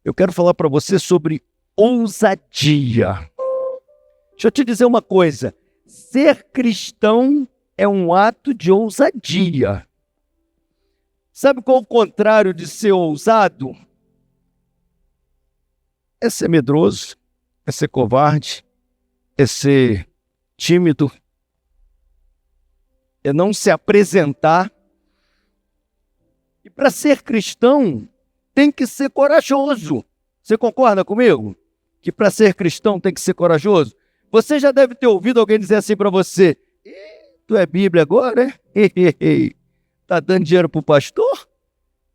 Eu quero falar para você sobre ousadia. Deixa eu te dizer uma coisa. Ser cristão é um ato de ousadia. Sabe qual é o contrário de ser ousado? É ser medroso, é ser covarde, é ser tímido, é não se apresentar. E para ser cristão, tem que ser corajoso. Você concorda comigo? Que para ser cristão tem que ser corajoso? Você já deve ter ouvido alguém dizer assim para você: tu é Bíblia agora, é? Tá dando dinheiro pro pastor?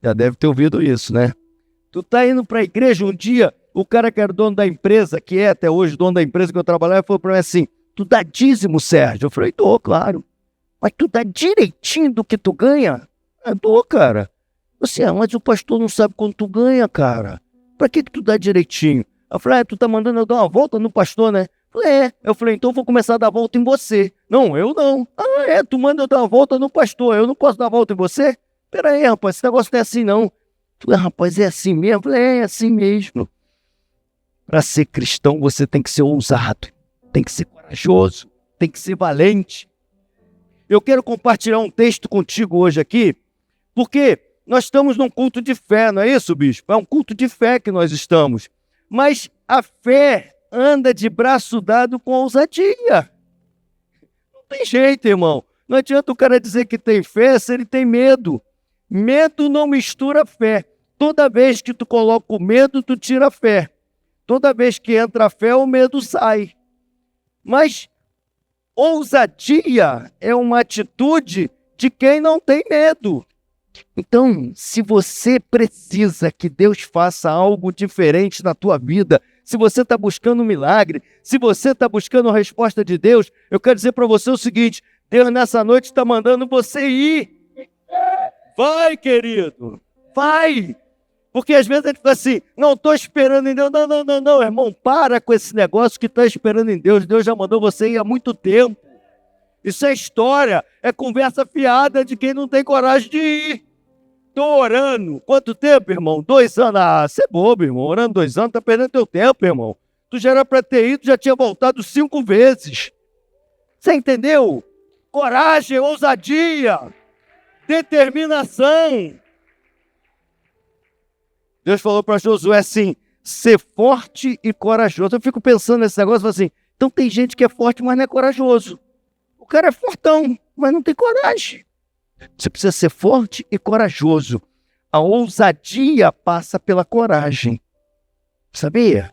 Já deve ter ouvido isso, né? Tu tá indo para a igreja um dia, o cara que era dono da empresa, que é até hoje dono da empresa que eu trabalhava, falou para mim assim: tu dá dízimo, Sérgio? Eu falei: dou, claro. Mas tu dá direitinho do que tu ganha? Eu dou, cara. Você, mas o pastor não sabe quanto tu ganha, cara. Pra que tu dá direitinho? Eu falei: tu tá mandando eu dar uma volta no pastor, né? Eu falei: é. Eu falei: então eu vou começar a dar volta em você. Não, eu não. Tu manda eu dar uma volta no pastor, eu não posso dar volta em você? Pera aí, rapaz, esse negócio não é assim, não. Rapaz, é assim mesmo? Eu falei: é assim mesmo. Para ser cristão, você tem que ser ousado, tem que ser corajoso, tem que ser valente. Eu quero compartilhar um texto contigo hoje aqui, porque nós estamos num culto de fé, não é isso, bispo? É um culto de fé que nós estamos. Mas a fé anda de braço dado com ousadia. Não tem jeito, irmão. Não adianta o cara dizer que tem fé se ele tem medo. Medo não mistura fé. Toda vez que tu coloca o medo, tu tira a fé. Toda vez que entra a fé, o medo sai. Mas ousadia é uma atitude de quem não tem medo. Então, se você precisa que Deus faça algo diferente na tua vida, se você está buscando um milagre, se você está buscando a resposta de Deus, eu quero dizer para você o seguinte: Deus nessa noite está mandando você ir. Vai, querido, vai. Porque às vezes a gente fala assim: não estou esperando em Deus. Não, irmão, para com esse negócio que está esperando em Deus. Deus já mandou você ir há muito tempo. Isso é história, é conversa fiada de quem não tem coragem de ir. Estou orando. Quanto tempo, irmão? 2 anos. Você é bobo, irmão. Orando 2 anos, tá perdendo teu tempo, irmão. Tu já era para ter ido, já tinha voltado 5 vezes. Você entendeu? Coragem, ousadia, determinação. Deus falou para Josué assim: ser forte e corajoso. Eu fico pensando nesse negócio, assim, então tem gente que é forte, mas não é corajoso. O cara é fortão, mas não tem coragem. Você precisa ser forte e corajoso. A ousadia passa pela coragem. Sabia?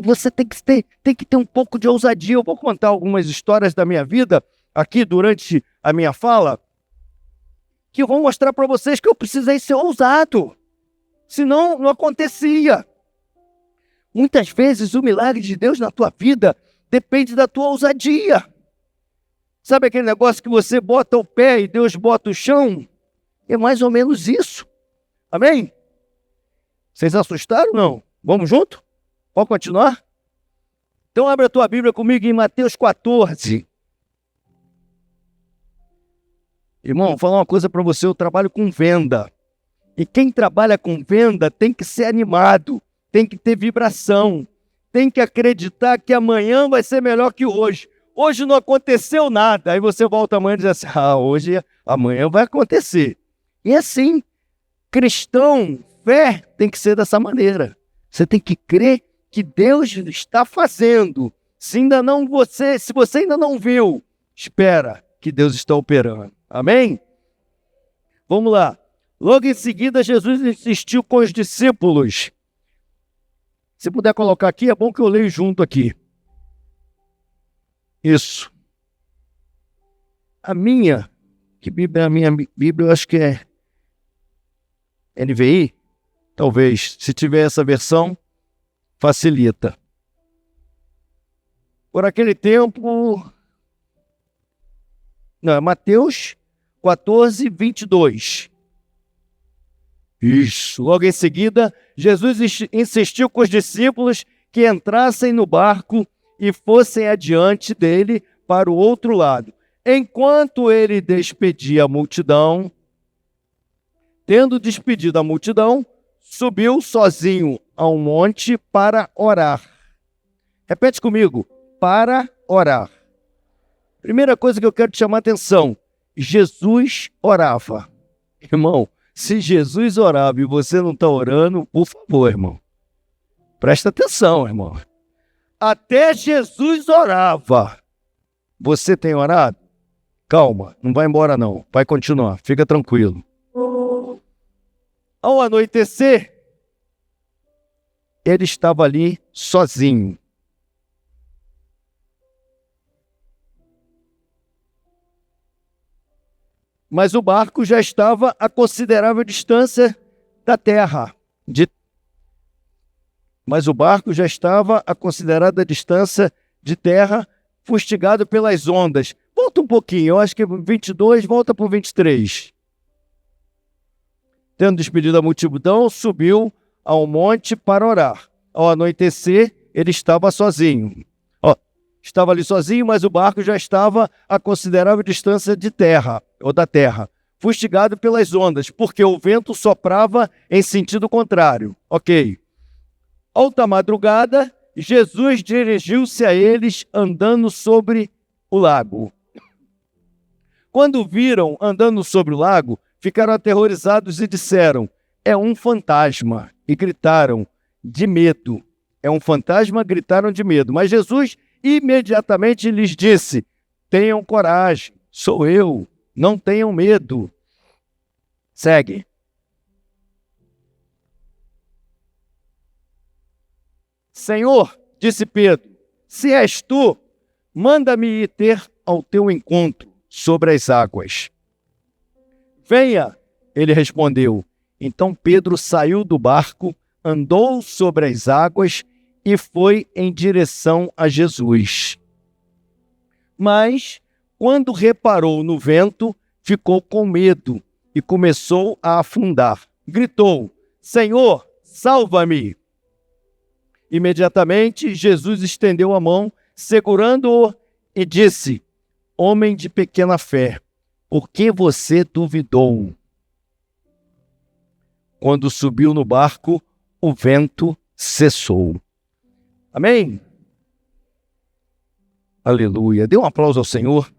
Você tem que ter um pouco de ousadia. Eu vou contar algumas histórias da minha vida aqui durante a minha fala, que eu vou mostrar para vocês que eu precisei ser ousado. Senão, não acontecia. Muitas vezes o milagre de Deus na tua vida depende da tua ousadia. Sabe aquele negócio que você bota o pé e Deus bota o chão? É mais ou menos isso. Amém? Vocês assustaram ou não? Vamos junto? Pode continuar? Então abre a tua Bíblia comigo em Mateus 14. Irmão, vou falar uma coisa para você: eu trabalho com venda. E quem trabalha com venda tem que ser animado, tem que ter vibração, tem que acreditar que amanhã vai ser melhor que hoje. Hoje não aconteceu nada. Aí você volta amanhã e diz assim: amanhã vai acontecer. E assim, cristão, fé tem que ser dessa maneira. Você tem que crer que Deus está fazendo. Se você ainda não viu, espera que Deus está operando. Amém? Vamos lá. Logo em seguida, Jesus insistiu com os discípulos. Se puder colocar aqui, é bom que eu leio junto aqui. Isso. A minha Bíblia, eu acho que é NVI, talvez. Se tiver essa versão, facilita. Por aquele tempo... Não, é Mateus 14, 22. Isso. Logo em seguida, Jesus insistiu com os discípulos que entrassem no barco e fossem adiante dele para o outro lado. Enquanto ele despedia a multidão, tendo despedido a multidão, subiu sozinho ao monte para orar. Repete comigo, para orar. Primeira coisa que eu quero te chamar a atenção, Jesus orava. Irmão, se Jesus orava e você não está orando, por favor, irmão, presta atenção, irmão. Até Jesus orava. Você tem orado? Calma, não vai embora não, vai continuar, fica tranquilo. Ao anoitecer, ele estava ali sozinho. Mas o barco já estava a considerável distância da terra. Mas o barco já estava a considerada distância de terra, fustigado pelas ondas. Volta um pouquinho, eu acho que 22, volta para o 23. Tendo despedido a multidão, subiu ao monte para orar. Ao anoitecer, ele estava sozinho. Estava ali sozinho, mas o barco já estava a considerável distância de terra, ou da terra, fustigado pelas ondas, porque o vento soprava em sentido contrário. Ok. Alta madrugada, Jesus dirigiu-se a eles andando sobre o lago. Quando viram andando sobre o lago, ficaram aterrorizados e disseram, é um fantasma, e gritaram de medo. É um fantasma, gritaram de medo. Mas Jesus imediatamente lhes disse, tenham coragem, sou eu, não tenham medo. Segue. Senhor, disse Pedro, se és tu, manda-me ir ter ao teu encontro sobre as águas. Venha, ele respondeu. Então Pedro saiu do barco, andou sobre as águas e foi em direção a Jesus. Mas, quando reparou no vento, ficou com medo e começou a afundar. Gritou, Senhor, salva-me! Imediatamente, Jesus estendeu a mão, segurando-o e disse, homem de pequena fé, por que você duvidou? Quando subiu no barco, o vento cessou. Amém? Aleluia. Dê um aplauso ao Senhor.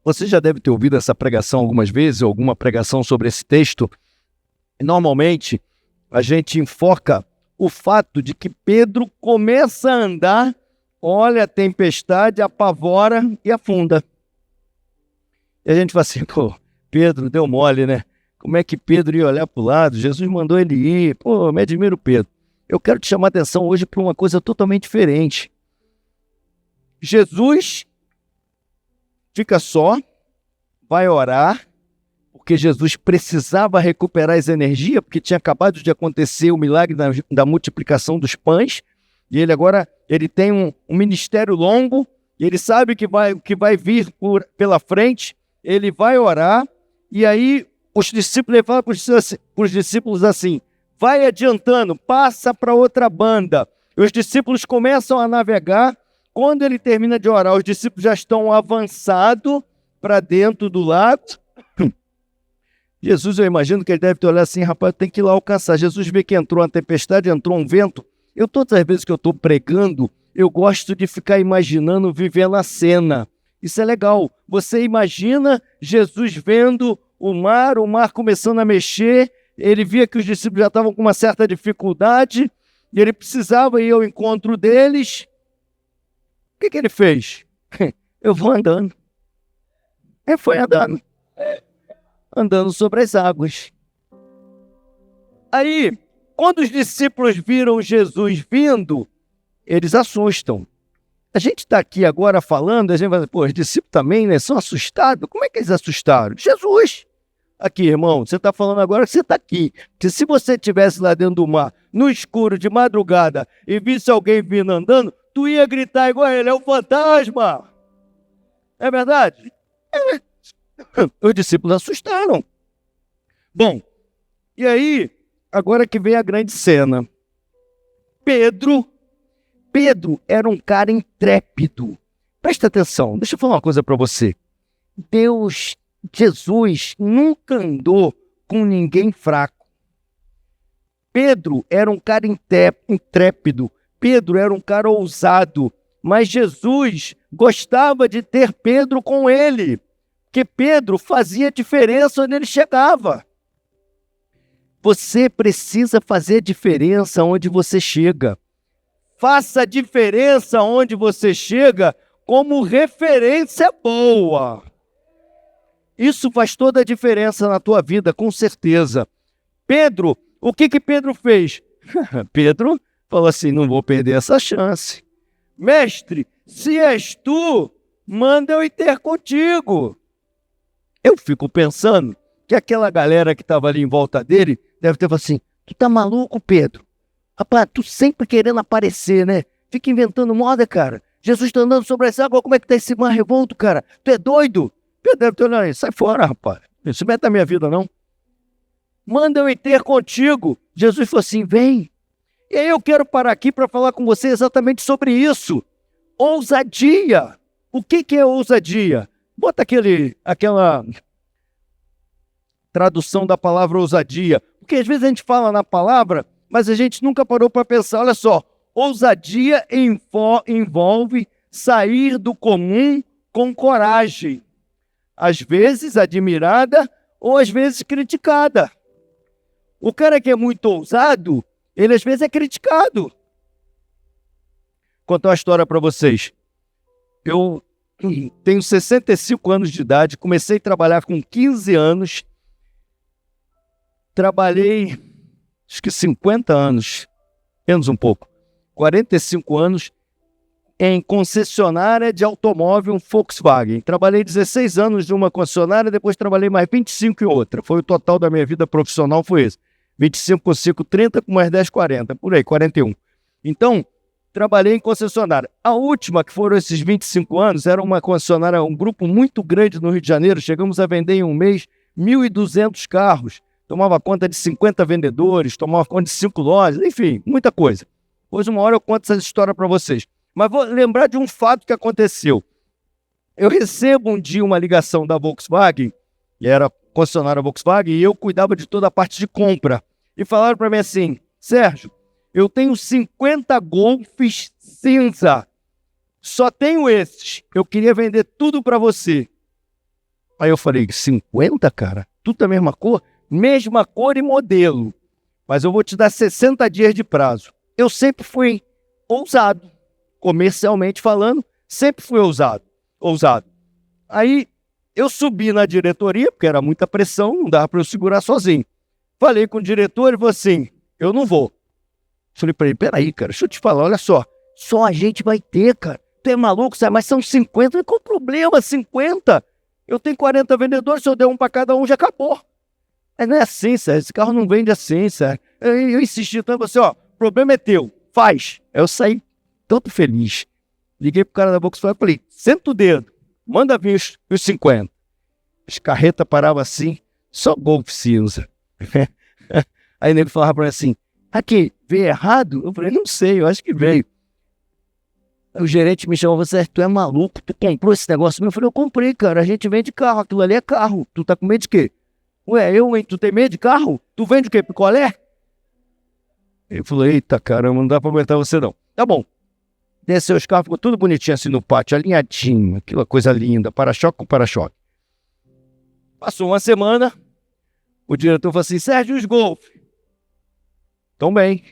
Você já deve ter ouvido essa pregação algumas vezes, ou alguma pregação sobre esse texto. Normalmente, a gente enfoca o fato de que Pedro começa a andar, olha a tempestade, apavora e afunda. E a gente fala assim, pô, Pedro deu mole, né? Como é que Pedro ia olhar para o lado? Jesus mandou ele ir. Pô, me admiro, Pedro. Eu quero te chamar a atenção hoje para uma coisa totalmente diferente. Jesus fica só, vai orar, porque Jesus precisava recuperar as energias, porque tinha acabado de acontecer o milagre da multiplicação dos pães, e ele agora tem um ministério longo, e ele sabe que vai vir pela frente, ele vai orar, e aí os discípulos falam para os discípulos assim, vai adiantando, passa para outra banda. E os discípulos começam a navegar. Quando ele termina de orar, os discípulos já estão avançados para dentro do lago. Jesus, eu imagino que ele deve ter olhado assim, rapaz, tem que ir lá alcançar. Jesus vê que entrou uma tempestade, entrou um vento. Todas as vezes que eu estou pregando, eu gosto de ficar imaginando, vivendo a cena. Isso é legal. Você imagina Jesus vendo o mar começando a mexer, ele via que os discípulos já estavam com uma certa dificuldade, e ele precisava ir ao encontro deles. O que ele fez? Eu vou andando. Ele foi andando. Andando sobre as águas. Aí, quando os discípulos viram Jesus vindo, eles assustam. A gente está aqui agora falando, a gente vai dizer, pô, os discípulos também, né, são assustados. Como é que eles assustaram? Jesus! Aqui, irmão, você está falando agora que você está aqui. Porque se você estivesse lá dentro do mar, no escuro, de madrugada, e visse alguém vindo andando, tu ia gritar igual a ele, é um fantasma! É verdade? É. Os discípulos assustaram. Bom, e aí, agora que vem a grande cena. Pedro era um cara intrépido. Presta atenção, deixa eu falar uma coisa para você. Jesus nunca andou com ninguém fraco. Pedro era um cara intrépido, Pedro era um cara ousado, mas Jesus gostava de ter Pedro com ele, porque Pedro fazia diferença onde ele chegava. Você precisa fazer diferença onde você chega. Faça a diferença onde você chega como referência boa. Isso faz toda a diferença na tua vida, com certeza. Pedro, o que Pedro fez? Pedro falou assim, não vou perder essa chance. Mestre, se és tu, manda eu ir ter contigo. Eu fico pensando que aquela galera que estava ali em volta dele deve ter falado assim, tu tá maluco, Pedro? Rapaz, tu sempre querendo aparecer, né? Fica inventando moda, cara. Jesus tá andando sobre essa água, como é que tá esse mar revolto, cara? Tu é doido? Pedro deve ter olhado aí, sai fora, rapaz. Não se mete na minha vida, não. Manda eu ir ter contigo. Jesus falou assim, vem. E aí eu quero parar aqui para falar com você exatamente sobre isso. Ousadia. O que é ousadia? Bota aquela tradução da palavra ousadia. Porque às vezes a gente fala na palavra, mas a gente nunca parou para pensar. Olha só, ousadia envolve sair do comum com coragem. Às vezes admirada ou às vezes criticada. O cara que é muito ousado, ele às vezes é criticado. Vou contar uma história para vocês. Eu tenho 65 anos de idade, comecei a trabalhar com 15 anos. Trabalhei, acho que 50 anos, menos um pouco, 45 anos em concessionária de automóvel Volkswagen. Trabalhei 16 anos de uma concessionária, depois trabalhei mais 25 em outra. Foi o total da minha vida profissional, foi esse. 25 com 5, 30, com mais 10, 40, por aí, 41. Então, trabalhei em concessionária. A última, que foram esses 25 anos, era uma concessionária, um grupo muito grande no Rio de Janeiro. Chegamos a vender em um mês 1.200 carros. Tomava conta de 50 vendedores, tomava conta de 5 lojas, enfim, muita coisa. Hoje, uma hora eu conto essa história para vocês. Mas vou lembrar de um fato que aconteceu. Eu recebo um dia uma ligação da Volkswagen, e era concessionária Volkswagen, e eu cuidava de toda a parte de compra. E falaram para mim assim, Sérgio, eu tenho 50 Golfs cinza, só tenho esses, eu queria vender tudo para você. Aí eu falei, 50, cara? Tudo da mesma cor? Mesma cor e modelo, mas eu vou te dar 60 dias de prazo. Eu sempre fui ousado, comercialmente falando, sempre fui ousado. Aí eu subi na diretoria, porque era muita pressão, não dava para eu segurar sozinho. Falei com o diretor, ele falou assim, eu não vou. Falei para ele, peraí, cara, deixa eu te falar, olha só a gente vai ter, cara. Tu é maluco, sabe? Mas são 50, qual o problema, 50? Eu tenho 40 vendedores, se eu der um para cada um, já acabou. Não é assim, Sérgio, esse carro não vende assim, Sérgio. Eu insisti tanto, você, o problema é teu, faz. Aí eu saí todo feliz. Liguei pro cara da Volkswagen e falei, senta o dedo, manda vir os 50. As carretas paravam assim, só Golf cinza. Aí o nego falava para mim assim, aqui, veio errado? Eu falei, não sei, eu acho que veio. Aí o gerente me chamou, você, tu é maluco, tu comprou esse negócio meu? Eu falei, eu comprei, cara, a gente vende carro, aquilo ali é carro, tu tá com medo de quê? Ué, hein, tu tem medo de carro? Tu vende o quê, picolé? Ele falou, eita caramba, não dá pra aguentar você não. Tá bom. Desceu os carros, ficou tudo bonitinho assim no pátio, alinhadinho, aquela coisa linda, para-choque com para-choque. Passou uma semana, o diretor falou assim, Sérgio, os Golf? Tão bem.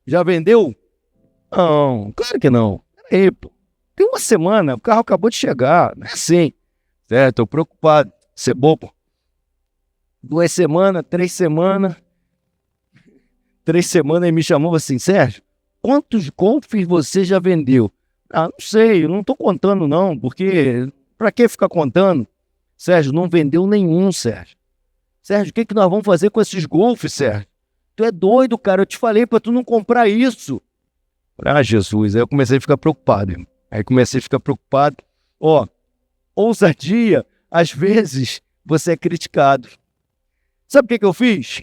Já vendeu? Não, claro que não. Peraí, pô. Tem uma semana, o carro acabou de chegar, não é assim. Certo, tô preocupado, ser bobo. 2 semanas, 3 semanas. 3 semanas ele me chamou assim, Sérgio, quantos Golfs você já vendeu? Ah, não sei, eu não tô contando não, porque pra que ficar contando? Sérgio, não vendeu nenhum, Sérgio. Sérgio, o que nós vamos fazer com esses Golfs, Sérgio? Tu é doido, cara, eu te falei pra tu não comprar isso. Ah, Jesus, aí eu comecei a ficar preocupado, irmão. Ousadia, às vezes, você é criticado. Sabe o que eu fiz?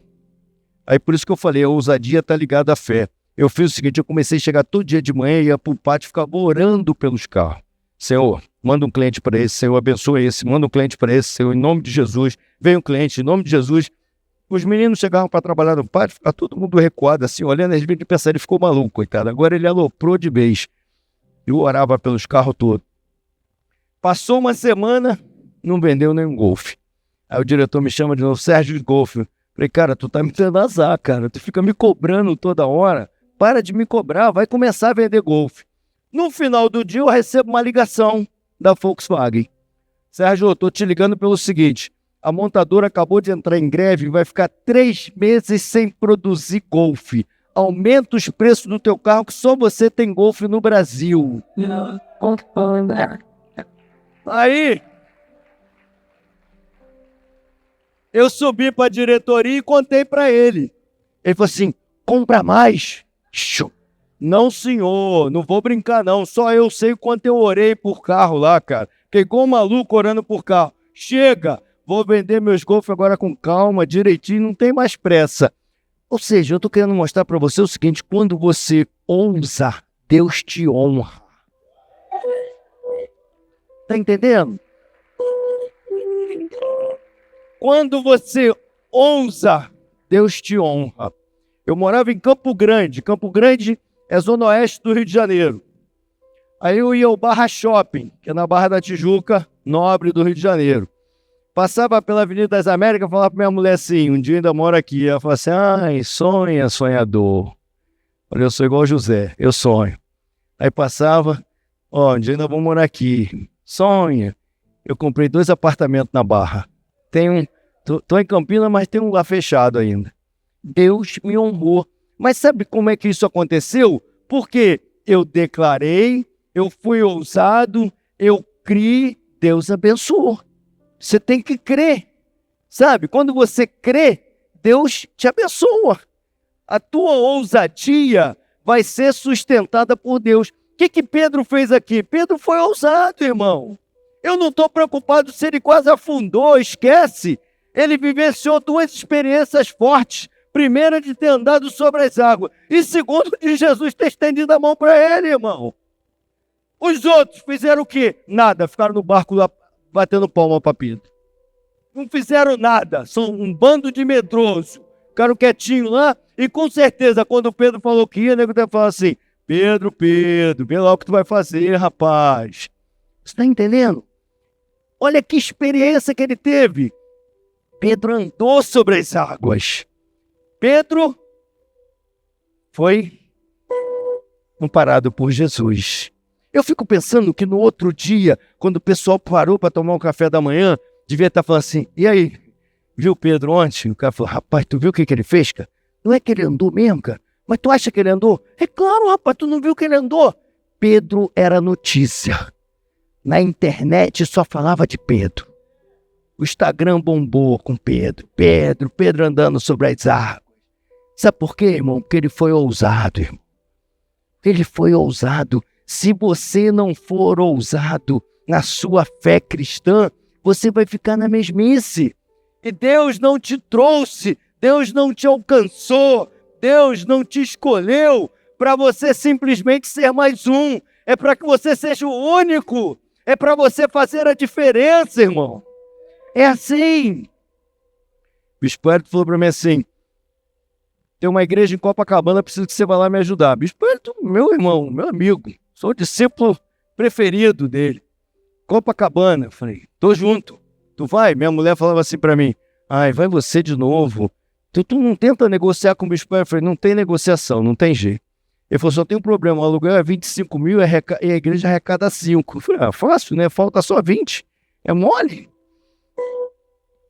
Aí por isso que eu falei, a ousadia está ligada à fé. Eu fiz o seguinte, eu comecei a chegar todo dia de manhã, ia para o pátio e ficava orando pelos carros. Senhor, Manda um cliente para esse, Senhor, abençoa esse. Manda um cliente para esse, Senhor, em nome de Jesus. Vem um cliente, em nome de Jesus. Os meninos chegavam para trabalhar no pátio, ficava todo mundo recuado, assim, olhando, às vezes de pensar, ele ficou maluco, coitado. Agora ele aloprou de vez. Eu orava pelos carros todos. Passou uma semana, não vendeu nenhum Golfe. Aí o diretor me chama de novo, Sérgio de Golfe. Falei, cara, tu tá me dando azar, cara. Tu fica me cobrando toda hora. Para de me cobrar, vai começar a vender Golfe. No final do dia eu recebo uma ligação da Volkswagen. Sérgio, eu tô te ligando pelo seguinte, a montadora acabou de entrar em greve e vai ficar 3 meses sem produzir Golfe. Aumenta os preços do teu carro que só você tem Golfe no Brasil. Aí, eu subi para a diretoria e contei para ele. Ele falou assim, compra mais. Não, senhor, não vou brincar não. Só eu sei quanto eu orei por carro lá, cara. Fiquei igual um maluco orando por carro. Chega, vou vender meus Golf agora com calma, direitinho, não tem mais pressa. Ou seja, eu tô querendo mostrar para você o seguinte, quando você ousa, Deus te honra. Tá entendendo? Quando você ousa, Deus te honra. Eu morava em Campo Grande. Campo Grande é zona oeste do Rio de Janeiro. Aí eu ia ao Barra Shopping, que é na Barra da Tijuca, nobre do Rio de Janeiro. Passava pela Avenida das Américas e falava pra minha mulher assim, um dia ainda moro aqui. Ela falava assim, ai, sonha, sonhador. Olha, eu sou igual o José, eu sonho. Aí passava, ó, um dia ainda vou morar aqui. Sonha. Eu comprei 2 apartamentos na Barra. Tô em Campinas, mas tem um lá fechado ainda. Deus me honrou. Mas sabe como é que isso aconteceu? Porque eu declarei, eu fui ousado, eu criei, Deus abençoou. Você tem que crer. Sabe? Quando você crê, Deus te abençoa. A tua ousadia vai ser sustentada por Deus. O que Pedro fez aqui? Pedro foi ousado, irmão. Eu não estou preocupado se ele quase afundou, esquece. Ele vivenciou 2 experiências fortes. Primeira, de ter andado sobre as águas. E segundo, de Jesus ter estendido a mão para ele, irmão. Os outros fizeram o quê? Nada. Ficaram no barco lá, batendo palma para Pedro. Não fizeram nada. São um bando de medrosos. Ficaram quietinhos lá. E com certeza, quando Pedro falou que ia, o nego deve falar assim, Pedro, vê lá o que tu vai fazer, rapaz. Você está entendendo? Olha que experiência que ele teve. Pedro andou sobre as águas. Pedro foi amparado por Jesus. Eu fico pensando que no outro dia, quando o pessoal parou para tomar um café da manhã, devia estar falando assim, e aí, viu Pedro ontem? O cara falou, rapaz, tu viu o que ele fez, cara? Não é que ele andou mesmo, cara? Mas tu acha que ele andou? É claro, rapaz, tu não viu que ele andou? Pedro era notícia. Na internet só falava de Pedro. O Instagram bombou com Pedro. Pedro andando sobre as águas. Sabe por quê, irmão? Porque ele foi ousado, irmão. Ele foi ousado. Se você não for ousado na sua fé cristã, você vai ficar na mesmice. E Deus não te trouxe, Deus não te alcançou, Deus não te escolheu para você simplesmente ser mais um. É para que você seja o único. É para você fazer a diferença, irmão. É assim. O Bispo Hélio falou para mim assim, tem uma igreja em Copacabana, preciso que você vá lá me ajudar. Bispo Hélio, meu irmão, meu amigo, sou o discípulo preferido dele. Copacabana, eu falei, tô junto. Tu vai? Minha mulher falava assim para mim, ai, vai você de novo. Tu não tenta negociar com o Bispo Hélio? Eu falei, não tem negociação, não tem jeito. Ele falou, só tem um problema, o aluguel é 25 mil e a igreja arrecada 5. Eu falei, fácil, né? Falta só 20. É mole.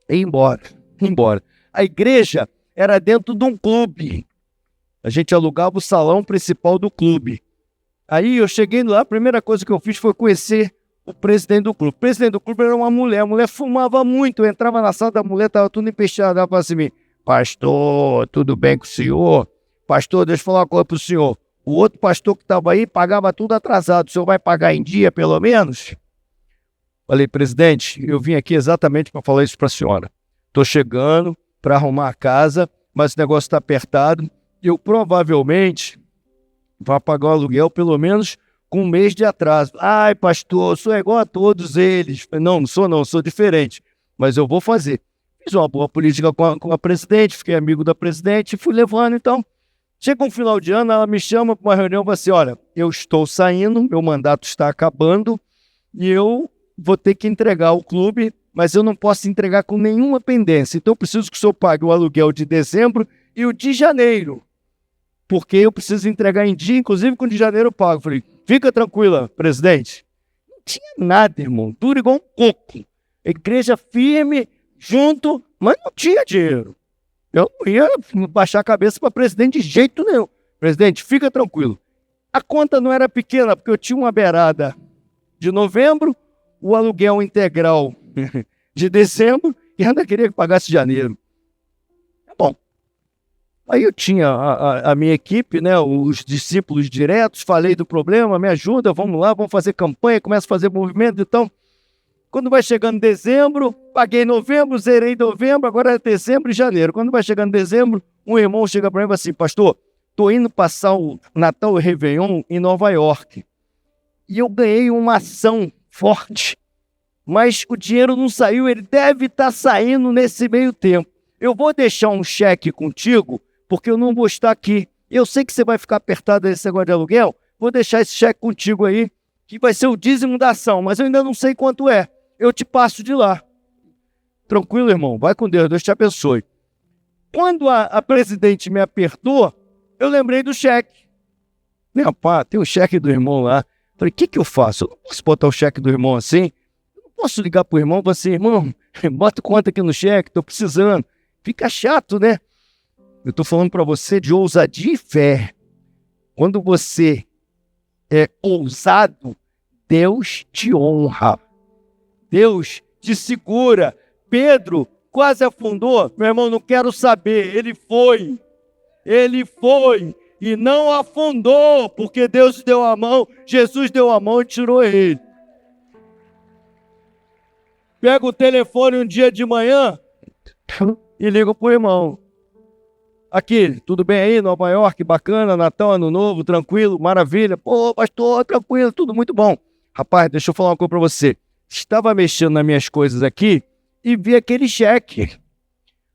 E embora. A igreja era dentro de um clube. A gente alugava o salão principal do clube. Aí eu cheguei lá, a primeira coisa que eu fiz foi conhecer o presidente do clube. O presidente do clube era uma mulher. A mulher fumava muito. Eu entrava na sala da mulher, estava tudo empesteado. Ela falava assim, pastor, tudo bem com o senhor? Pastor, deixa eu falar uma coisa para o senhor. O outro pastor que estava aí pagava tudo atrasado. O senhor vai pagar em dia, pelo menos? Falei, presidente, eu vim aqui exatamente para falar isso para a senhora. Estou chegando para arrumar a casa, mas o negócio está apertado. Eu provavelmente vou pagar o aluguel pelo menos com um mês de atraso. Ai, pastor, sou igual a todos eles. Não, não sou não, sou diferente, mas eu vou fazer. Fiz uma boa política com a presidente, fiquei amigo da presidente e fui levando, então. Chega um final de ano, ela me chama para uma reunião e fala assim, olha, eu estou saindo, meu mandato está acabando e eu vou ter que entregar o clube, mas eu não posso entregar com nenhuma pendência. Então eu preciso que o senhor pague o aluguel de dezembro e o de janeiro, porque eu preciso entregar em dia, inclusive com o de janeiro eu pago. Eu falei, fica tranquila, presidente. Não tinha nada, irmão, duro igual um coco. A igreja firme, junto, mas não tinha dinheiro. Eu não ia baixar a cabeça para presidente de jeito nenhum. Presidente, fica tranquilo. A conta não era pequena, porque eu tinha uma beirada de novembro, o aluguel integral de dezembro, e ainda queria que pagasse janeiro. Bom, aí eu tinha a minha equipe, né, os discípulos diretos, falei do problema, me ajuda, vamos lá, vamos fazer campanha, começa a fazer movimento, então... Quando vai chegando dezembro, paguei novembro, zerei novembro, agora é dezembro e janeiro. Quando vai chegando dezembro, um irmão chega para mim e fala assim, pastor, estou indo passar o Natal e Réveillon em Nova York. E eu ganhei uma ação forte, mas o dinheiro não saiu, ele deve estar saindo nesse meio tempo. Eu vou deixar um cheque contigo, porque eu não vou estar aqui. Eu sei que você vai ficar apertado nesse negócio de aluguel, vou deixar esse cheque contigo aí, que vai ser o dízimo da ação, mas eu ainda não sei quanto é. Eu te passo de lá. Tranquilo, irmão, vai com Deus, Deus te abençoe. Quando a presidente me apertou, eu lembrei do cheque. Rapaz, tem o cheque do irmão lá. Falei, o que eu faço? Eu não posso botar o cheque do irmão assim? Eu não posso ligar pro irmão e falar assim, irmão, bota conta aqui no cheque, tô precisando. Fica chato, né? Eu tô falando para você de ousadia e fé. Quando você é ousado, Deus te honra. Deus te segura. Pedro quase afundou. Meu irmão, não quero saber. Ele foi e não afundou, porque Deus deu a mão, Jesus deu a mão e tirou ele. Pega o telefone um dia de manhã e liga pro irmão. Aqui, tudo bem aí? Nova York, bacana, Natal, Ano Novo, tranquilo, maravilha. Pô, pastor, tranquilo, tudo muito bom. Rapaz, deixa eu falar uma coisa pra você. Estava mexendo nas minhas coisas aqui e vi aquele cheque.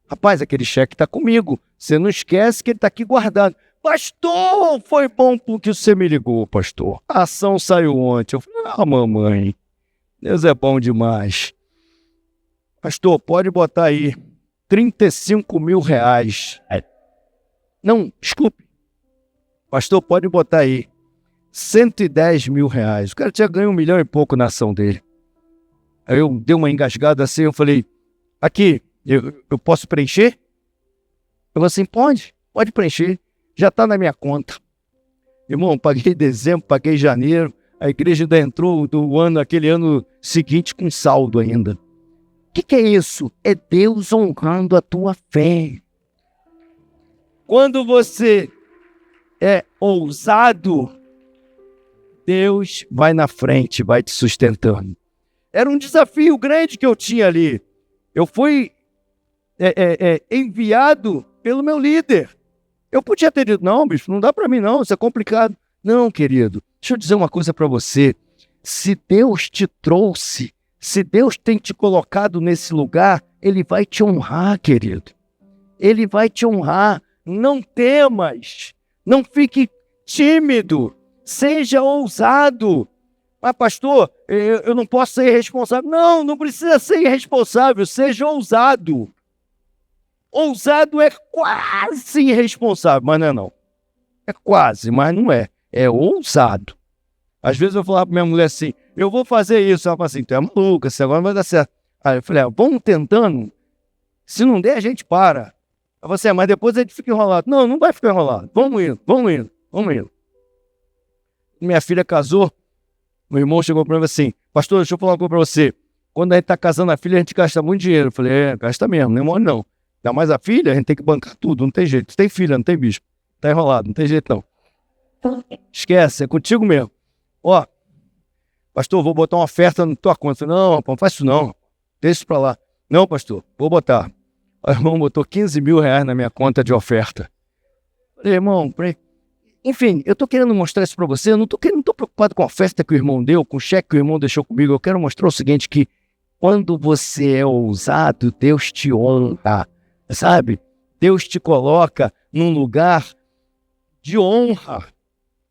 Rapaz, aquele cheque está comigo. Você não esquece que ele está aqui guardado. Pastor, foi bom porque você me ligou, pastor. A ação saiu ontem. Eu falei, mamãe, Deus é bom demais. Pastor, pode botar aí 35 mil reais. Não, desculpe. Pastor, pode botar aí 110 mil reais. O cara tinha ganho 1 milhão e pouco na ação dele. Aí eu dei uma engasgada assim, eu falei, aqui, eu posso preencher? Eu falei assim, pode preencher, já está na minha conta. Irmão, paguei dezembro, paguei janeiro, a igreja ainda entrou aquele ano seguinte com saldo ainda. O que é isso? É Deus honrando a tua fé. Quando você é ousado, Deus vai na frente, vai te sustentando. Era um desafio grande que eu tinha ali. Eu fui enviado pelo meu líder. Eu podia ter dito, não, bicho, não dá para mim não, isso é complicado. Não, querido, deixa eu dizer uma coisa para você. Se Deus te trouxe, se Deus tem te colocado nesse lugar, Ele vai te honrar, querido. Ele vai te honrar. Não temas, não fique tímido, seja ousado. Mas, pastor, eu não posso ser irresponsável. Não, não precisa ser irresponsável, seja ousado. Ousado é quase irresponsável, mas não é não. É quase, mas não é. É ousado. Às vezes eu falava para minha mulher assim, eu vou fazer isso. Ela fala assim, tu é maluca, isso agora não vai dar certo. Aí eu falei, vamos tentando. Se não der, a gente para. Ela falou assim, mas depois a gente fica enrolado. Não, não vai ficar enrolado. Vamos indo. Minha filha casou. Meu irmão chegou para mim assim, pastor, deixa eu falar uma coisa para você. Quando a gente está casando a filha, a gente gasta muito dinheiro. Eu falei, gasta mesmo, não é mole não. Ainda mais a filha, a gente tem que bancar tudo, não tem jeito. Tem filha, não tem bicho. Tá enrolado, não tem jeito não. Esquece, é contigo mesmo. Ó, pastor, vou botar uma oferta na tua conta. Eu falei, não, rapaz, não faz isso não. Deixa isso para lá. Não, pastor, vou botar. O irmão botou 15 mil reais na minha conta de oferta. Eu falei, irmão, Enfim, eu estou querendo mostrar isso para você. Eu não estou preocupado com a festa que o irmão deu, com o cheque que o irmão deixou comigo. Eu quero mostrar o seguinte, que quando você é ousado, Deus te honra, sabe? Deus te coloca num lugar de honra.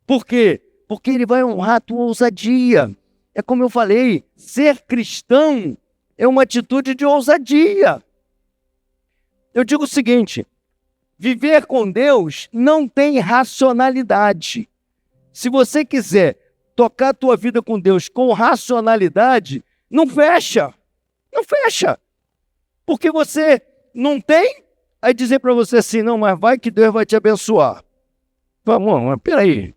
Por quê? Porque Ele vai honrar a tua ousadia. É como eu falei, ser cristão é uma atitude de ousadia. Eu digo o seguinte, viver com Deus não tem racionalidade. Se você quiser tocar a tua vida com Deus com racionalidade, não fecha. Não fecha. Porque você não tem, aí dizer para você assim, não, mas vai que Deus vai te abençoar. Vamos, mas peraí.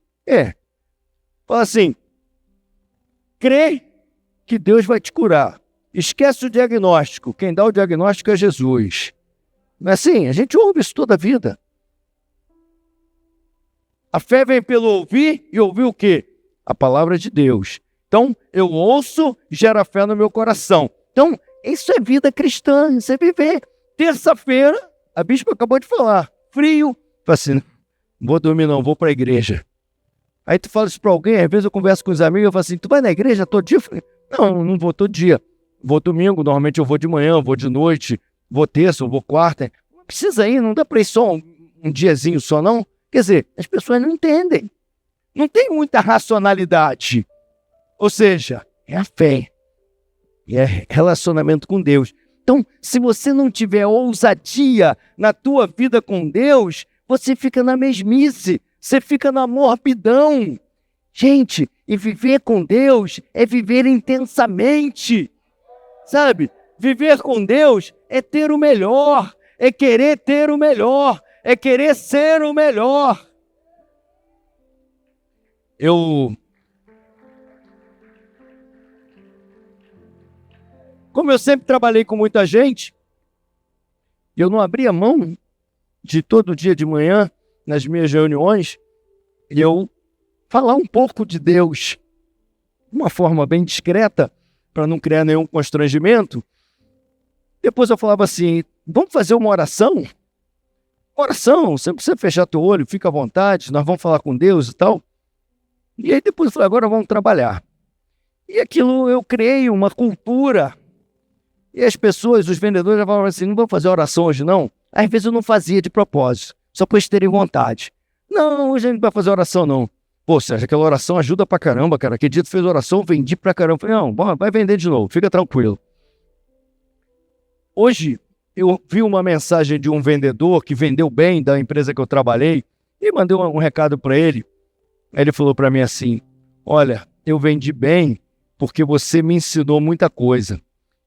Fala assim, crê que Deus vai te curar. Esquece o diagnóstico. Quem dá o diagnóstico é Jesus. Não é assim? A gente ouve isso toda a vida. A fé vem pelo ouvir e ouvir o quê? A palavra de Deus. Então, eu ouço, gera fé no meu coração. Então, isso é vida cristã, isso é viver. Terça-feira, a bispa acabou de falar, frio. Fala assim, não vou dormir não, vou para a igreja. Aí tu fala isso para alguém, às vezes eu converso com os amigos, eu falo assim, tu vai na igreja todo dia? Eu falo, não vou todo dia. Vou domingo, normalmente eu vou de manhã, vou de noite, vou terça, vou quarta. Não precisa ir, não dá para ir só um diazinho só não. Quer dizer, as pessoas não entendem. Não tem muita racionalidade. Ou seja, é a fé. É relacionamento com Deus. Então, se você não tiver ousadia na tua vida com Deus, você fica na mesmice, você fica na morbidão. Gente, e viver com Deus é viver intensamente. Sabe? Viver com Deus é ter o melhor, é querer ter o melhor, é querer ser o melhor. Como eu sempre trabalhei com muita gente, eu não abria mão de todo dia de manhã, nas minhas reuniões, eu falar um pouco de Deus, de uma forma bem discreta, para não criar nenhum constrangimento. Depois eu falava assim, vamos fazer uma oração? Oração, você não precisa fechar teu olho, fica à vontade, nós vamos falar com Deus e tal. E aí depois eu falei, agora vamos trabalhar. E aquilo eu criei uma cultura. E as pessoas, os vendedores já falavam assim, não vamos fazer oração hoje não? Às vezes eu não fazia de propósito, só para eles terem vontade. Não, hoje a gente não vai fazer oração não. Pô, Sérgio, aquela oração ajuda pra caramba, cara. Aquele dia tu fez oração, vendi pra caramba. Falei, não, vai vender de novo, fica tranquilo. Hoje, eu vi uma mensagem de um vendedor que vendeu bem da empresa que eu trabalhei e mandei um recado para ele. Aí ele falou para mim assim, olha, eu vendi bem porque você me ensinou muita coisa.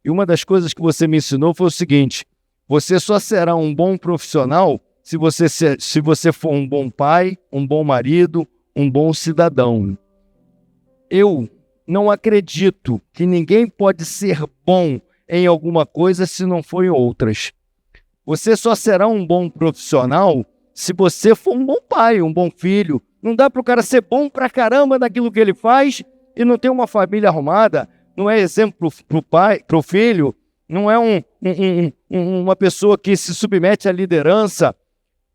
E uma das coisas que você me ensinou foi o seguinte, você só será um bom profissional se você for um bom pai, um bom marido, um bom cidadão. Eu não acredito que ninguém pode ser bom em alguma coisa se não for em outras. Você só será um bom profissional se você for um bom pai, um bom filho. Não dá para o cara ser bom pra caramba naquilo que ele faz e não ter uma família arrumada. Não é exemplo para o pai, para o filho. Não é uma pessoa que se submete à liderança.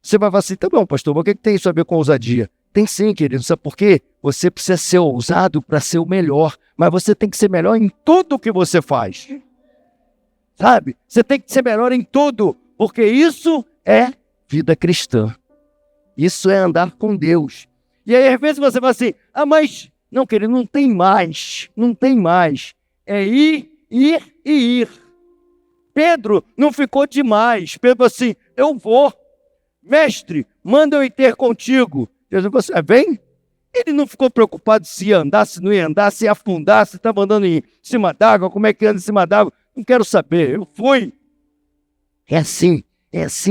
Você vai falar assim, tá bom, pastor, mas o que tem isso a ver com ousadia? Tem sim, querido, sabe por quê? Você precisa ser ousado para ser o melhor, mas você tem que ser melhor em tudo que você faz. Sabe? Você tem que ser melhor em tudo, porque isso é vida cristã. Isso é andar com Deus. E aí, às vezes, você fala assim, mas... Não, querido, não tem mais. É ir e ir. Pedro não ficou demais. Pedro falou assim, eu vou. Mestre, manda eu ir ter contigo. Jesus falou assim, vem. Ele não ficou preocupado se ia andar, se não ia andar, se ia afundar, se estava andando em cima d'água, como é que anda em cima d'água. Não quero saber, eu fui. É assim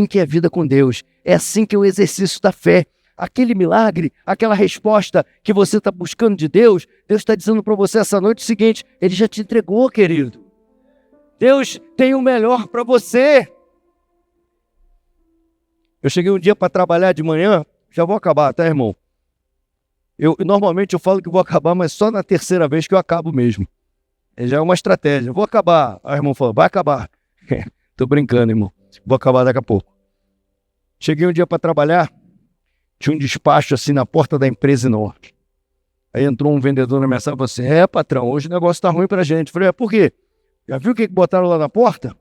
que é a vida com Deus. É assim que é o exercício da fé. Aquele milagre, aquela resposta que você está buscando de Deus, Deus está dizendo para você essa noite o seguinte, Ele já te entregou, querido. Deus tem o melhor para você. Eu cheguei um dia para trabalhar de manhã, já vou acabar, tá, irmão? Normalmente eu falo que vou acabar, mas só na terceira vez que eu acabo mesmo. Já é uma estratégia. Vou acabar. Aí o irmão falou, vai acabar. Tô brincando, irmão. Vou acabar daqui a pouco. Cheguei um dia para trabalhar Tinha um despacho assim na porta da empresa enorme. Aí entrou um vendedor na minha sala e falou assim, patrão, hoje o negócio tá ruim pra gente. Eu falei, por quê? Já viu o que botaram lá na porta?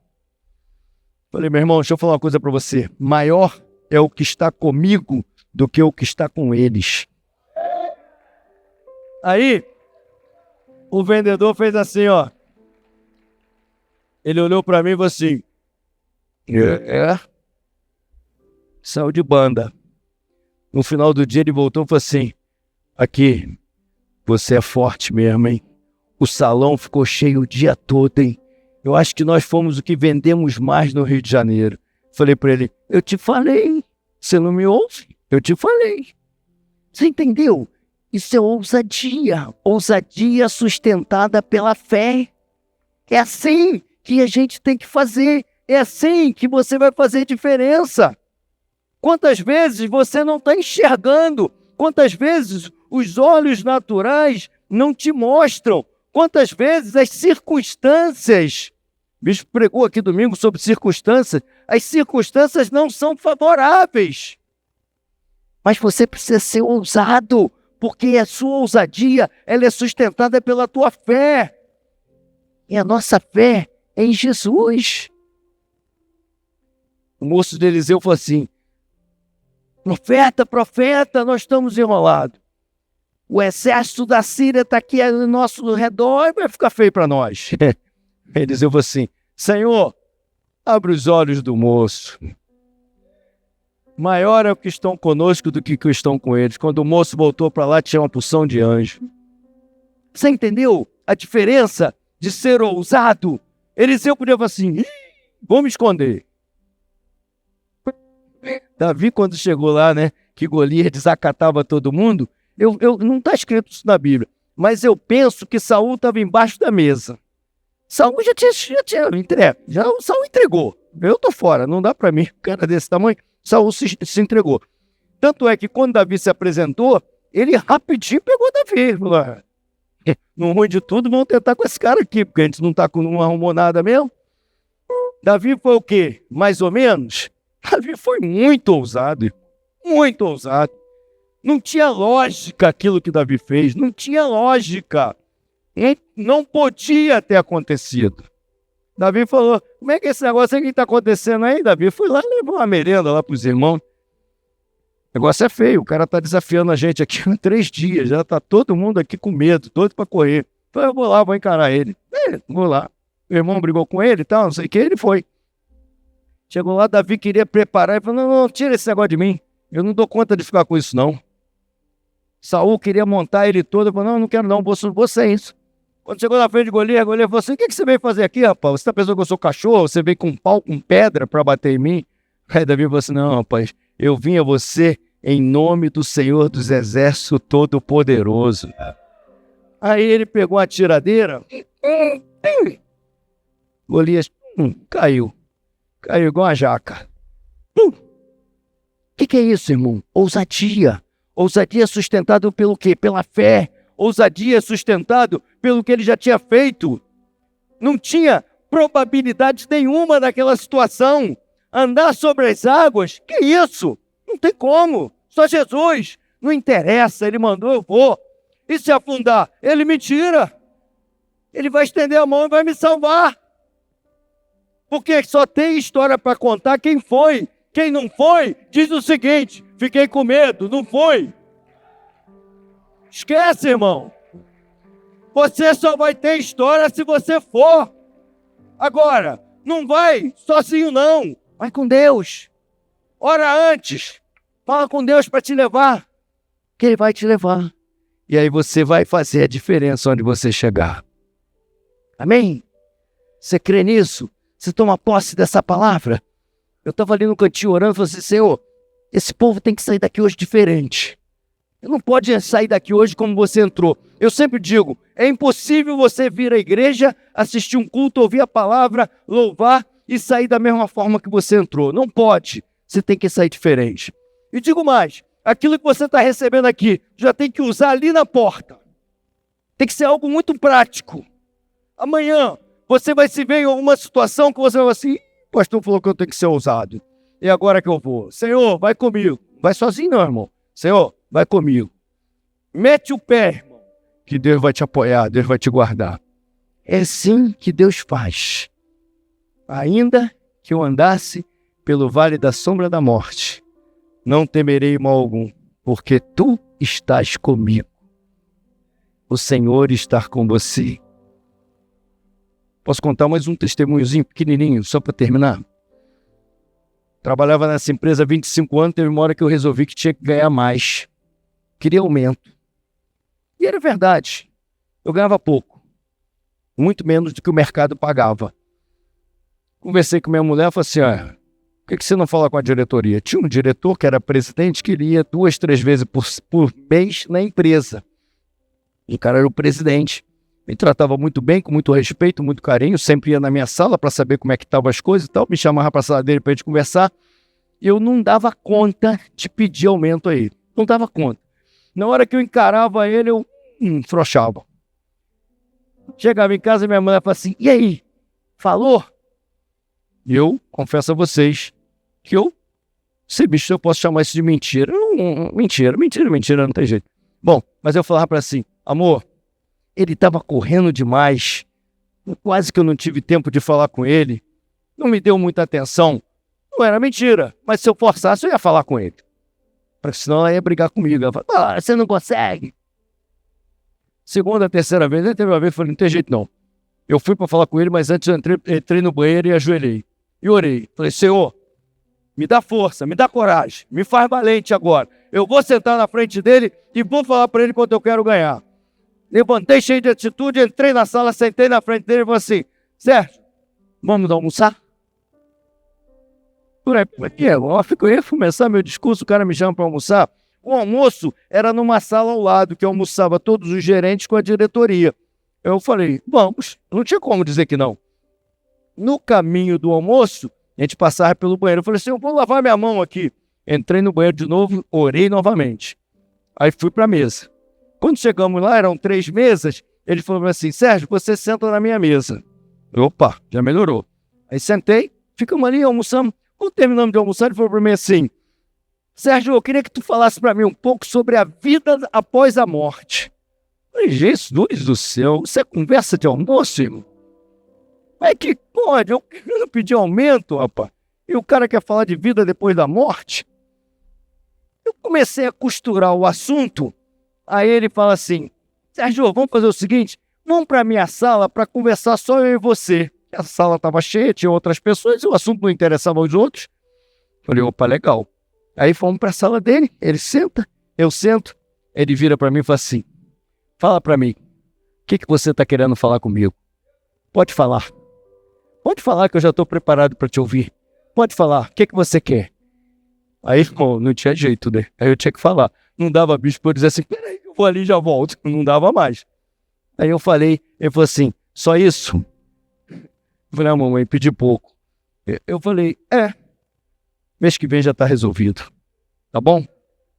Falei, meu irmão, deixa eu falar uma coisa pra você. Maior é o que está comigo do que o que está com eles. Aí, o vendedor fez assim, ó. Ele olhou pra mim e falou assim, saiu de banda. No final do dia ele voltou e falou assim, aqui, você é forte mesmo, hein? O salão ficou cheio o dia todo, hein? Eu acho que nós fomos o que vendemos mais no Rio de Janeiro. Falei pra ele, eu te falei, você não me ouve? Eu te falei. Você entendeu? Isso é ousadia. Ousadia sustentada pela fé. É assim que a gente tem que fazer. É assim que você vai fazer diferença. Quantas vezes você não está enxergando? Quantas vezes os olhos naturais não te mostram? Quantas vezes as circunstâncias... O bispo pregou aqui domingo sobre circunstâncias. As circunstâncias não são favoráveis. Mas você precisa ser ousado, porque a sua ousadia ela é sustentada pela tua fé. E a nossa fé é em Jesus. O moço de Eliseu falou assim, profeta, nós estamos enrolados. O exército da Síria está aqui ao nosso redor e vai ficar feio para nós. Eliseu falou assim, Senhor, abre os olhos do moço. Maior é o que estão conosco do que os que estão com eles. Quando o moço voltou para lá, tinha uma porção de anjo. Você entendeu a diferença de ser ousado? Eliseu podia falar assim, vou me esconder. Davi, quando chegou lá, né, que Golias desacatava todo mundo, não está escrito isso na Bíblia, mas eu penso que Saul estava embaixo da mesa. Saul já tinha entregue, Saul entregou. Eu tô fora, não dá para mim, um cara desse tamanho. Saul se entregou. Tanto é que quando Davi se apresentou, ele rapidinho pegou Davi. Falou, no ruim de tudo, vamos tentar com esse cara aqui, porque a gente não arrumou nada mesmo. Davi foi o quê? Mais ou menos? Davi foi muito ousado. Muito ousado. Não tinha lógica aquilo que Davi fez. Não tinha lógica. Não podia ter acontecido. Davi falou, como é que esse negócio aqui está acontecendo aí, Davi? Fui lá e levou uma merenda lá para os irmãos. O negócio é feio, o cara está desafiando a gente aqui há 3 dias, já está todo mundo aqui com medo, doido para correr. Então eu vou lá, vou encarar ele. Vou lá. O irmão brigou com ele e tal, não sei o que, ele foi. Chegou lá, Davi queria preparar, ele falou, não, tira esse negócio de mim, eu não dou conta de ficar com isso não. Saul queria montar ele todo, ele falou, não quero não, vou sem isso. Quando chegou na frente de Golias falou assim, o que você veio fazer aqui, rapaz? Você está pensando que eu sou cachorro? Você veio com um pau, com pedra para bater em mim? Aí Davi falou assim, não, rapaz, eu vim a você em nome do Senhor dos Exércitos Todo-Poderoso. Aí ele pegou a tiradeira, Golias caiu igual uma jaca. O que é isso, irmão? Ousadia. Ousadia sustentado pelo quê? Pela fé. Ousadia sustentado pelo que ele já tinha feito. Não tinha probabilidade nenhuma naquela situação. Andar sobre as águas, que isso? Não tem como. Só Jesus. Não interessa, ele mandou, eu vou. E se afundar? Ele me tira. Ele vai estender a mão e vai me salvar. Porque só tem história para contar quem foi. Quem não foi, diz o seguinte, fiquei com medo, não foi. Esquece, irmão. Você só vai ter história se você for. Agora, não vai sozinho não. Vai com Deus. Ora antes. Fala com Deus para te levar. Que Ele vai te levar. E aí você vai fazer a diferença onde você chegar. Amém? Você crê nisso? Você toma posse dessa palavra? Eu estava ali no cantinho orando e falei assim, Senhor, esse povo tem que sair daqui hoje diferente. Não pode sair daqui hoje como você entrou. Eu sempre digo, é impossível você vir à igreja, assistir um culto, ouvir a palavra, louvar e sair da mesma forma que você entrou. Não pode. Você tem que sair diferente. E digo mais, aquilo que você está recebendo aqui, já tem que usar ali na porta. Tem que ser algo muito prático. Amanhã, você vai se ver em alguma situação que você vai assim, o pastor falou que eu tenho que ser ousado. E agora que eu vou? Senhor, vai comigo. Vai sozinho não, irmão. Senhor, vai comigo. Mete o pé, irmão, que Deus vai te apoiar, Deus vai te guardar. É assim que Deus faz. Ainda que eu andasse pelo vale da sombra da morte, não temerei mal algum, porque tu estás comigo. O Senhor está com você. Posso contar mais um testemunhozinho pequenininho, só para terminar? Trabalhava nessa empresa há 25 anos, teve uma hora que eu resolvi que tinha que ganhar mais. Queria aumento. E era verdade. Eu ganhava pouco. Muito menos do que o mercado pagava. Conversei com minha mulher e falei assim, por que você não fala com a diretoria? Tinha um diretor que era presidente que ia 2, 3 vezes por mês na empresa. E o cara era o presidente. Me tratava muito bem, com muito respeito, muito carinho. Sempre ia na minha sala para saber como é que estavam as coisas e tal. Me chamava para a sala dele para a gente conversar. E eu não dava conta de pedir aumento a ele. Não dava conta. Na hora que eu encarava ele, eu frouxava. Chegava em casa e minha mulher falava assim, e aí? Falou? E eu confesso a vocês que se eu posso chamar isso de mentira. Mentira, não tem jeito. Bom, mas eu falava para assim, amor, ele estava correndo demais, quase que eu não tive tempo de falar com ele, não me deu muita atenção. Não era mentira, mas se eu forçasse eu ia falar com ele. Porque senão ela ia brigar comigo. Ela falava, você não consegue. Segunda, terceira vez, teve uma vez, eu falei, não tem jeito não. Eu fui para falar com ele, mas antes eu entrei no banheiro e ajoelhei. E orei. Falei, Senhor, me dá força, me dá coragem, me faz valente agora. Eu vou sentar na frente dele e vou falar para ele quanto eu quero ganhar. Levantei cheio de atitude, entrei na sala, sentei na frente dele e falei assim, Sérgio, vamos almoçar? Por aí, eu ia começar meu discurso, o cara me chama para almoçar. O almoço era numa sala ao lado, que almoçava todos os gerentes com a diretoria. Eu falei, vamos, não tinha como dizer que não. No caminho do almoço, a gente passava pelo banheiro. Eu falei assim, eu vou lavar minha mão aqui. Entrei no banheiro de novo, orei novamente. Aí fui para a mesa. Quando chegamos lá, eram 3 mesas. Ele falou assim, Sérgio, você senta na minha mesa. Opa, já melhorou. Aí sentei, ficamos ali, almoçamos. Quando terminamos de almoçar, ele falou para mim assim, Sérgio, eu queria que tu falasse para mim um pouco sobre a vida após a morte. Eu falei, Jesus do céu, isso é conversa de almoço, irmão? Como é que pode? Eu quero pedir aumento, rapaz. E o cara quer falar de vida depois da morte? Eu comecei a costurar o assunto. Aí ele fala assim, Sérgio, vamos fazer o seguinte, vamos para a minha sala para conversar só eu e você. A sala estava cheia, tinha outras pessoas, e o assunto não interessava aos outros. Falei, opa, legal. Aí fomos para a sala dele, ele senta, eu sento. Ele vira para mim e fala assim, fala para mim, o que você está querendo falar comigo? Pode falar. Pode falar que eu já estou preparado para te ouvir. Pode falar, o que você quer? Aí, irmão, não tinha jeito, né? Aí eu tinha que falar. Não dava bicho para eu dizer assim, peraí, eu vou ali e já volto. Não dava mais. Aí eu falei, ele falou assim, só isso? Eu falei, mamãe, pedi pouco. Eu falei, mês que vem já está resolvido. Tá bom?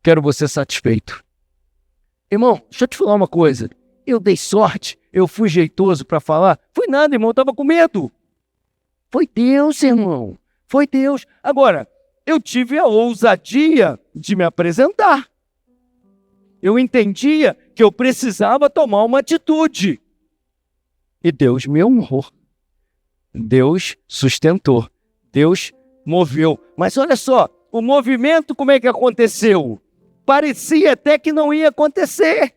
Quero você satisfeito. Irmão, deixa eu te falar uma coisa. Eu dei sorte, eu fui jeitoso para falar. Foi nada, irmão, eu estava com medo. Foi Deus, irmão. Foi Deus. Agora, eu tive a ousadia de me apresentar. Eu entendia que eu precisava tomar uma atitude. E Deus me honrou. Deus sustentou. Deus moveu. Mas olha só, o movimento como é que aconteceu? Parecia até que não ia acontecer.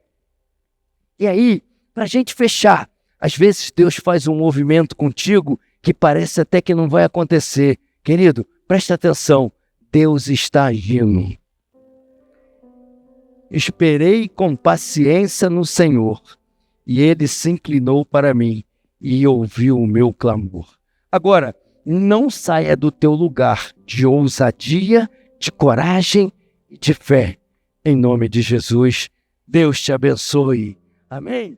E aí, para a gente fechar, às vezes Deus faz um movimento contigo que parece até que não vai acontecer. Querido, presta atenção. Deus está agindo. Esperei com paciência no Senhor, e Ele se inclinou para mim e ouviu o meu clamor. Agora, não saia do teu lugar de ousadia, de coragem e de fé. Em nome de Jesus, Deus te abençoe. Amém?